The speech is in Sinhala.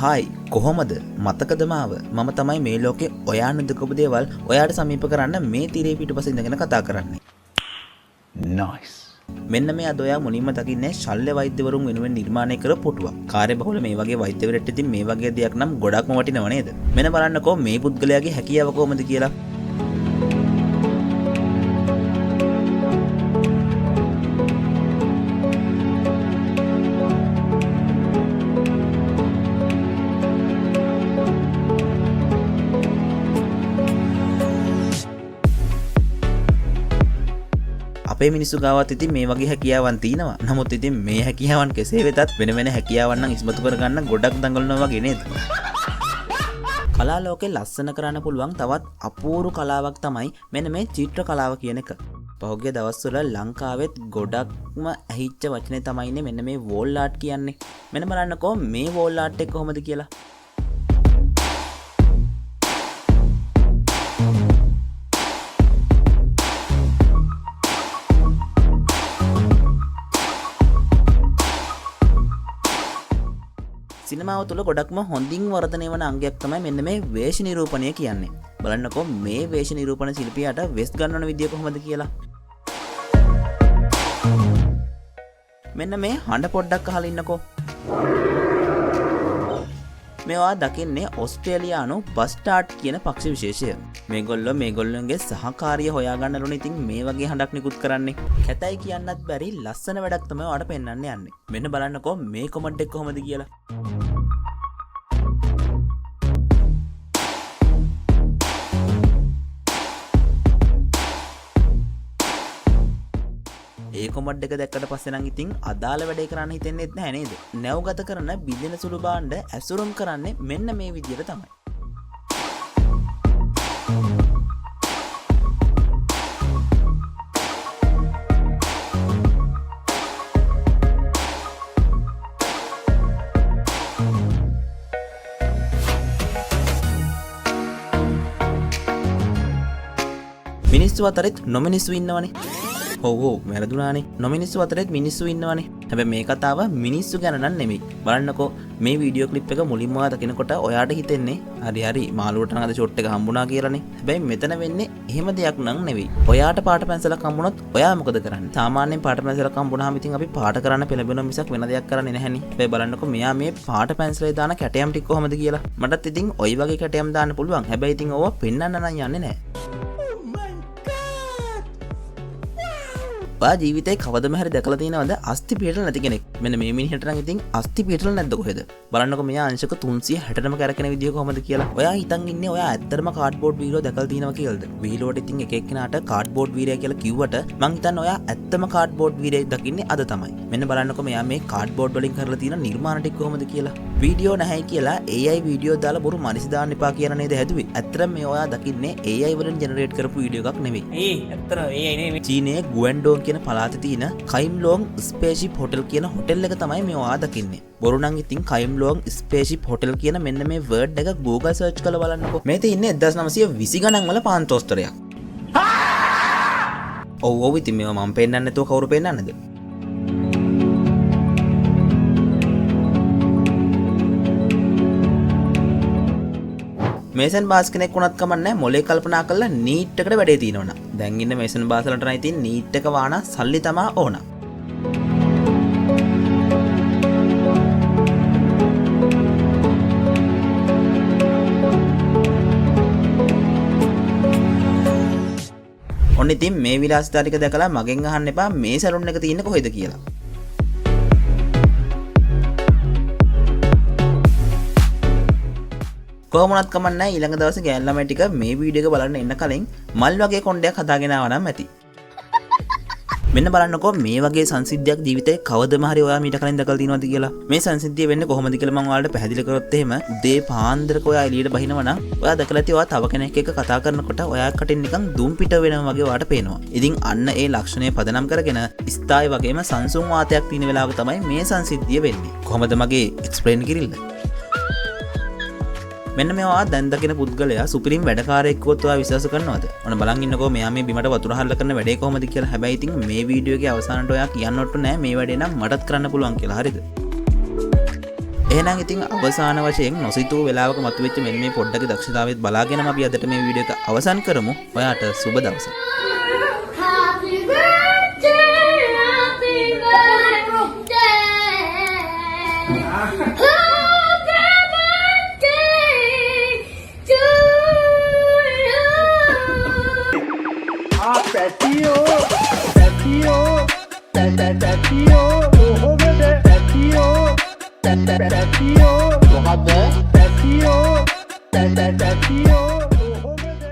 හායි කොහොමද මතකද මාව මම තමයි මේ ලෝකේ ඔයා නදකපු දේවල් ඔයාට සමීප කරන්න මේ තිරේ පිටුපස ඉඳගෙන කතා කරන්නේ. Nice. මෙන්න මේ අද ඔයා මුලින්ම දකින්නේ ශල්‍ය වෛද්‍යවරුන් වෙනුවෙන් නිර්මාණය කර පුටුවක්. කාර්යබහුල මේ වගේ වෛද්‍යවරයෙක්ට ඉතින් මේ වගේ දෙයක් නම් ගොඩක්ම වටිනව නේද? මෙන්න බලන්නකෝ මේ පුද්ගලයාගේ හැකියාව කොහොමද කියලා. අපේ මිනිස්සු ගාවත් ඉතින් මේ වගේ හැකියාවන් තියෙනවා. නමුත් ඉතින් මේ හැකියාවන් කෙසේ වෙතත් වෙන වෙන හැකියාවන් නම් ඉස්මතු කරගන්න ගොඩක් දඟලනවා වගේ නේද? කලා ලෝකේ ලස්සන කරන්න පුළුවන් තවත් අපූර්ව කලාවක් තමයි මෙන්න මේ චිත්‍ර කලාව කියන එක. පහුගිය දවස්වල ලංකාවෙත් ගොඩක්ම ඇහිච්ච වචනේ තමයිනේ මෙන්න මේ වෝල් ආර්ට් කියන්නේ. මෙන්න බලන්නකෝ මේ වෝල් ආර්ට් එක කොහොමද කියලා. සිනමාව තුළ ගොඩක්ම හොඳින් වර්ධනය වන අංගයක් තමයි මෙන්න මේ වේශ නිරූපණය කියන්නේ. බලන්නකෝ මේ වේශ නිරූපණ ශිල්පියාට වෙස් ගන්නවන විදිය කොහොමද කියලා. මෙන්න මේ හඬ පොඩ්ඩක් අහලා ඉන්නකෝ. මේවා දකින්නේ ඔස්ට්‍රේලියානු බස්ටාර්ට් කියන පක්ෂ විශේෂය. මේගොල්ලෝගේ සහකාරිය හොයාගන්න ඕනේ. ඉතින් මේ වගේ හඬක් නිකුත් කරන්නේ. කැතයි කියන්නත් බැරි ලස්සන වැඩක් තමයි ඔයාලට පෙන්වන්න යන්නේ. මෙන්න බලන්නකෝ මේ කමෙන්ට් එක කොහොමද කියලා. ඒ කොමඩ් එක දැක්කට පස්සේ නම් ඉතින් අදාළ වැඩේ කරන්න හිතෙන්නේ නැහැ නේද? නැව්ගත කරන බිඳින සුළු භාණ්ඩ ඇසුරුම් කරන්නේ මෙන්න මේ විදියට තමයි. මිනිස්සු අතරෙත් නොමිනිස්සු ඉන්නවනේ. ඔව් වැරදුනානේ. නොමිනිස්සු අතරෙත් මිනිස්සු ඉන්නවනේ. හැබැයි මේ කතාව මිනිස්සු ගැන නම් නෙමෙයි. බලන්නකෝ මේ වීඩියෝ ක්ලිප් එක මුලින්ම දකිනකොට ඔයාට හිතෙන්නේ හරි මාළුවට නම් අද ෂොට් එක හම්බුණා කියලානේ. හැබැයි මෙතන වෙන්නේ එහෙම දෙයක් නම් නෙවෙයි. ඔයාට පාට පැන්සලක් හම්බුනොත් ඔයා මොකද කරන්නේ? සාමාන්‍යයෙන් පාට පැන්සලක් හම්බුනහම ඉතින් අපි පාට කරන්න පෙළඹෙනවා මිසක් වෙන දෙයක් කරන්නේ නැහැනේ. හැබැයි බලන්නකෝ මෙයා මේ පාට පැන්සලේ දාන කැටයම් ටික කොහොමද කියලා. මටත් ඉතින් ওই වගේ කැටයම් දාන්න පුළුවන්. හැබැයි ඉතින් ඕවා පෙන්වන්න නම් යන්නේ නැහැ. ඔයා ජීවිතේ කවදම හරි දැකලා තියෙනවද අස්ථි පිටල නැති කෙනෙක්? මෙන්න මේ මිනිහට නම් ඉතින් අස්ථි පිටල නැද්ද කොහෙද? බලන්නකෝ මෙයා අංශක 360ටම කරකෙන විදිය කොහොමද කියලා. ඔයා හිතන් ඉන්නේ ඔයා ඇත්තටම කාඩ්බෝඩ් වීරෝ දැකලා තියෙනවා කියලාද? වීරෝට ඉතින් එක එක්කෙනාට කාඩ්බෝඩ් වීරයා කියලා කිව්වට මං හිතන්නේ ඔයා ඇත්තම කාඩ්බෝඩ් වීරයෙක් දකින්නේ අද තමයි. මෙන්න බලන්නකෝ මෙයා මේ කාඩ්බෝඩ් වලින් කරලා තියෙන නිර්මාණ ටික කොහොමද කියලා. වීඩියෝ නැහැයි කියලා AI වීඩියෝ දාලා බොරු මනසි දාන්න එපා කියලා නේද හැදුවේ? ඇත්තටම මේ ඔයා දකින්නේ AI වලින් ජෙනරේට් කරපු වීඩියෝ එකක් නෙවෙයි. ඇත්තටම AI නෙවෙයි. චීනයේ ගුවන්ඩෝන් කියන පළාතේ තියෙන කයිම්ලෝන් ස්පේස්ෂිප් හොටෙල් කියන හොටෙල් එක තමයි මේ ඔයා දකින්නේ. බොරු නම් ඉතින් කයිම්ලෝන් ස්පේස්ෂිප් හොටෙල් කියන මෙන්න මේ වර්ඩ් එක Google search කරලා බලන්නකෝ. මේ තියෙන්නේ 1920 ගණන් වල පාන්තෝස්තරයක්. ඔව් ඉතින් මේවා මම පෙන්නන්නේ නැතුව කවුරු පෙන්නන්නද? මේසන් බාස් කෙනෙක් වුණත් කමන්නේ මොලේ කල්පනා කරලා නීට් එකට වැඩේ තියෙනවනම්. දැන් ඉන්න මේසන් බාස් වලට නම් ඉතින් නීට් එක වාන සල්ලි තමා ඕන. ඔන්න ඉතින් මේ විලාසිතා ටික දැකලා මගෙන් අහන්න එපා මේ සැලුන් එක තියෙන්නේ කොහෙද කියලා. කොහොමවත් කමන්නේ ඊළඟ දවසේ ගෑන් ළමයි ටික මේ වීඩියෝ එක බලන්න එන්න කලින් මල් වගේ කොණ්ඩයක් හදාගෙන ආවා නම් ඇති. මෙන්න බලන්නකෝ මේ වගේ සංසිද්ධියක් ජීවිතේ කවදම හරි ඔයා මීට කලින් දැකලා තියෙනවද කියලා. මේ සංසිද්ධිය වෙන්නේ කොහොමද කියලා මම ඔයාලට පැහැදිලි කරොත් එහෙම උදේ පාන්දරක ඔයා එළියට බහිනවා නම් ඔයා දැකලා ඇති ඔයා තව කෙනෙක් එක්ක කතා කරනකොට ඔයා කටින් නිකන් දුම් පිට වෙනවා වගේ ඔයාට පේනවා. ඉතින් අන්න ඒ ලක්ෂණය පදනම් කරගෙන ස්ථායි වගේම සංසුන් වාතයක් තියෙන වෙලාවක තමයි මේ සංසිද්ධිය වෙන්නේ. කොහොමද මගේ එක්ස්ප්ලেইন කිරිල්ල? මෙන්න මේවා දැන් දකින පුද්ගලයා සුපිරිම් වැඩකාරයෙක් වුත් ඔයා විශ්වාස කරනවද? ඔන්න බලන් ඉන්නකෝ මෙයා මේ බිමට වතුර හරලා කරන වැඩේ කොහොමද කියලා. හැබැයි ඉතින් මේ වීඩියෝ එකේ අවසානට ඔයා කියන්නොත් නෑ මේ වැඩේ නම් මටත් කරන්න පුළුවන් කියලා. හරිද? එහෙනම් ඉතින් අවසාන වශයෙන් නොසිතූ වෙලාවක මතුවෙච්ච මෙන්න මේ පොඩ්ඩක දක්ෂතාවයත් බලාගෙනම අපි අදට මේ වීඩියෝ එක අවසන් කරමු. ඔයාට සුබ දවසක්. Happy birthday, happy birthday. Happy birthday to you. Petio, Petio, Petio, oh baby, Petio, Petio, Petio, Petio.